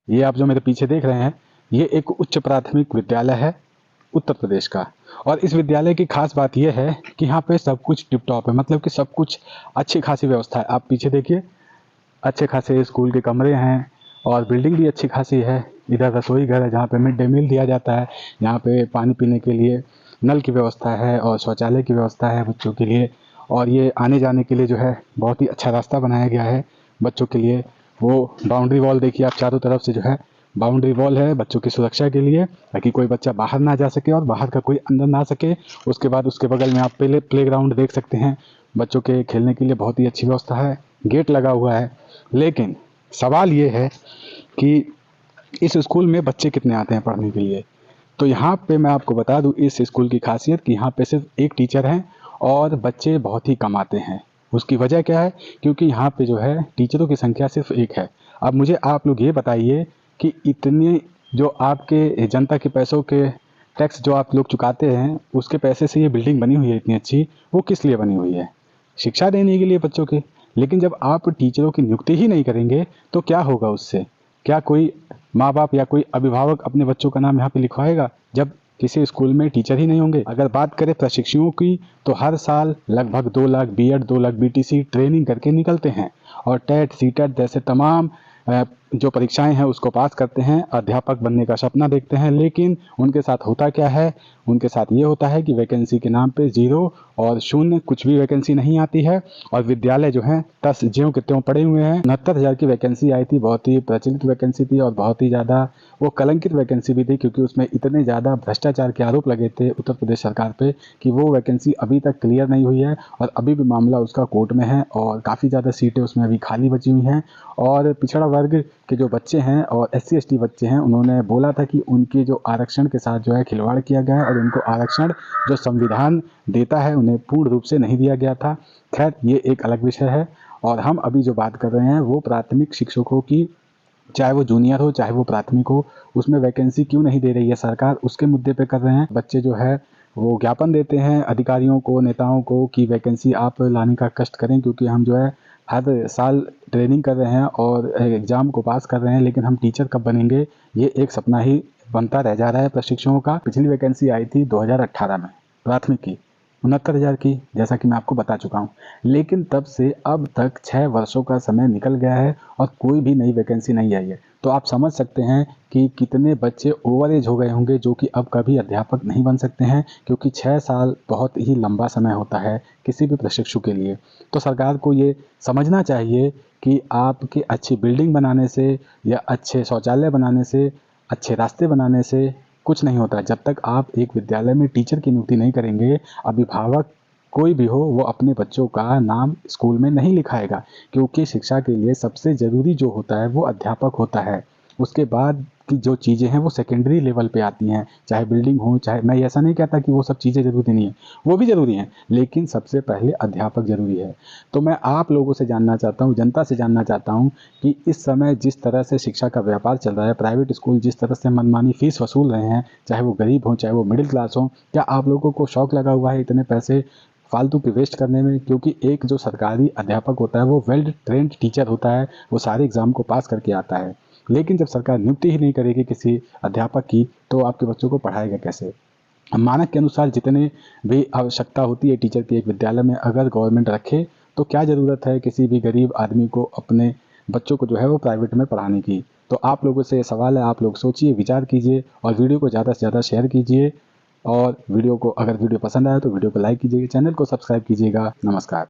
ये आप जो मेरे पीछे देख रहे हैं, ये एक उच्च प्राथमिक विद्यालय है उत्तर प्रदेश का। और इस विद्यालय की खास बात यह है कि यहाँ पे सब कुछ टिप टॉप है, मतलब कि सब कुछ अच्छी खासी व्यवस्था है। आप पीछे देखिए, अच्छे खासे स्कूल के कमरे हैं और बिल्डिंग भी अच्छी खासी है। इधर रसोई घर है जहाँ पे मिड डे मील दिया जाता है। यहाँ पे पानी पीने के लिए नल की व्यवस्था है और शौचालय की व्यवस्था है बच्चों के लिए। और ये आने जाने के लिए जो है बहुत ही अच्छा रास्ता बनाया गया है बच्चों के लिए। वो बाउंड्री वॉल देखिए आप, चारों तरफ से जो है बाउंड्री वॉल है बच्चों की सुरक्षा के लिए, ताकि कोई बच्चा बाहर ना जा सके और बाहर का कोई अंदर ना सके। उसके बाद उसके बगल में आप प्ले ग्राउंड देख सकते हैं, बच्चों के खेलने के लिए बहुत ही अच्छी व्यवस्था है, गेट लगा हुआ है। लेकिन सवाल ये है कि इस स्कूल में बच्चे कितने आते हैं पढ़ने के लिए। तो यहाँ पे मैं आपको बता दूँ इस स्कूल की खासियत कि यहाँ पे सिर्फ एक टीचर है और बच्चे बहुत ही कम आते हैं। उसकी वजह क्या है? क्योंकि यहाँ पे जो है टीचरों की संख्या सिर्फ एक है। अब मुझे आप लोग ये बताइए कि इतने जो आपके जनता के पैसों के टैक्स जो आप लोग चुकाते हैं, उसके पैसे से ये बिल्डिंग बनी हुई है इतनी अच्छी, वो किस लिए बनी हुई है? शिक्षा देने के लिए बच्चों के। लेकिन जब आप टीचरों की नियुक्ति ही नहीं करेंगे तो क्या होगा उससे? क्या कोई माँ बाप या कोई अभिभावक अपने बच्चों का नाम यहाँ पे लिखवाएगा जब किसी स्कूल में टीचर ही नहीं होंगे? अगर बात करें प्रशिक्षुओं की, तो हर साल लगभग 2 lakh BEd, 2 lakh BTC training करके निकलते हैं और टेट सीटेट जैसे तमाम जो परीक्षाएं हैं उसको पास करते हैं, अध्यापक बनने का सपना देखते हैं। लेकिन उनके साथ होता क्या है? उनके साथ ये होता है कि वैकेंसी के नाम पे 0 और 0, कुछ भी वैकेंसी नहीं आती है। और विद्यालय जो है 10 ज्यों के त्यों पड़े हुए हैं। 69,000 की वैकेंसी आई थी, बहुत ही प्रचलित वैकेंसी थी और बहुत ही ज़्यादा वो कलंकित वैकेंसी भी थी, क्योंकि उसमें इतने ज़्यादा भ्रष्टाचार के आरोप लगे थे उत्तर प्रदेश सरकार पे कि वो वैकेंसी अभी तक क्लियर नहीं हुई है और अभी भी मामला उसका कोर्ट में है और काफ़ी ज़्यादा सीटें उसमें अभी खाली बची हुई हैं। और पिछड़ा वर्ग के जो बच्चे हैं और SC ST बच्चे हैं, उन्होंने बोला था कि उनके जो आरक्षण के साथ जो है खिलवाड़ किया गया है और उनको आरक्षण जो संविधान देता है उन्हें पूर्ण रूप से नहीं दिया गया था। खैर, ये एक अलग विषय है। और हम अभी जो बात कर रहे हैं वो प्राथमिक शिक्षकों की, चाहे वो जूनियर हो चाहे वो प्राथमिक हो, उसमें वैकेंसी क्यों नहीं दे रही है सरकार, उसके मुद्दे पे कर रहे हैं। बच्चे जो है वो ज्ञापन देते हैं अधिकारियों को, नेताओं को कि वैकेंसी आप लाने का कष्ट करें, क्योंकि हम जो है हर साल ट्रेनिंग कर रहे हैं और एग्ज़ाम को पास कर रहे हैं, लेकिन हम टीचर कब बनेंगे ये एक सपना ही बनता रह जा रहा है प्रशिक्षुओं का। पिछली वैकेंसी आई थी 2018 में प्राथमिक की 69,000 की, जैसा कि मैं आपको बता चुका हूँ। लेकिन तब से अब तक 6 वर्षों का समय निकल गया है और कोई भी नई वैकेंसी नहीं आई है। तो आप समझ सकते हैं कि कितने बच्चे ओवर एज हो गए होंगे जो कि अब कभी अध्यापक नहीं बन सकते हैं, क्योंकि 6 साल बहुत ही लंबा समय होता है किसी भी प्रशिक्षु के लिए। तो सरकार को ये समझना चाहिए कि आपके अच्छी बिल्डिंग बनाने से या अच्छे शौचालय बनाने से, अच्छे रास्ते बनाने से कुछ नहीं होता है। जब तक आप एक विद्यालय में टीचर की नियुक्ति नहीं करेंगे, अभिभावक कोई भी हो वो अपने बच्चों का नाम स्कूल में नहीं लिखाएगा, क्योंकि शिक्षा के लिए सबसे ज़रूरी जो होता है वो अध्यापक होता है। उसके बाद की जो चीज़ें हैं वो सेकेंडरी लेवल पे आती हैं, चाहे बिल्डिंग हो, चाहे, मैं ऐसा नहीं कहता कि वो सब चीज़ें ज़रूरी नहीं है, वो भी ज़रूरी हैं, लेकिन सबसे पहले अध्यापक ज़रूरी है। तो मैं आप लोगों से जानना चाहता हूँ, जनता से जानना चाहता हूँ कि इस समय जिस तरह से शिक्षा का व्यापार चल रहा है, प्राइवेट स्कूल जिस तरह से मनमानी फीस वसूल रहे हैं, चाहे वो गरीब हों चाहे वो मिडिल क्लास हों, क्या आप लोगों को शौक लगा हुआ है इतने पैसे फालतू के वेस्ट करने में? क्योंकि एक जो सरकारी अध्यापक होता है वो वेल ट्रेंड टीचर होता है, वो सारे एग्ज़ाम को पास करके आता है। लेकिन जब सरकार नियुक्ति ही नहीं करेगी किसी अध्यापक की, तो आपके बच्चों को पढ़ाएगा कैसे? मानक के अनुसार जितने भी आवश्यकता होती है टीचर की एक विद्यालय में, अगर गवर्नमेंट रखे, तो क्या ज़रूरत है किसी भी गरीब आदमी को अपने बच्चों को जो है वो प्राइवेट में पढ़ाने की? तो आप लोगों से ये सवाल है, आप लोग सोचिए, विचार कीजिए और वीडियो को ज़्यादा से ज़्यादा शेयर कीजिए। और वीडियो को, अगर वीडियो पसंद आया तो वीडियो को लाइक कीजिएगा, चैनल को सब्सक्राइब कीजिएगा। नमस्कार।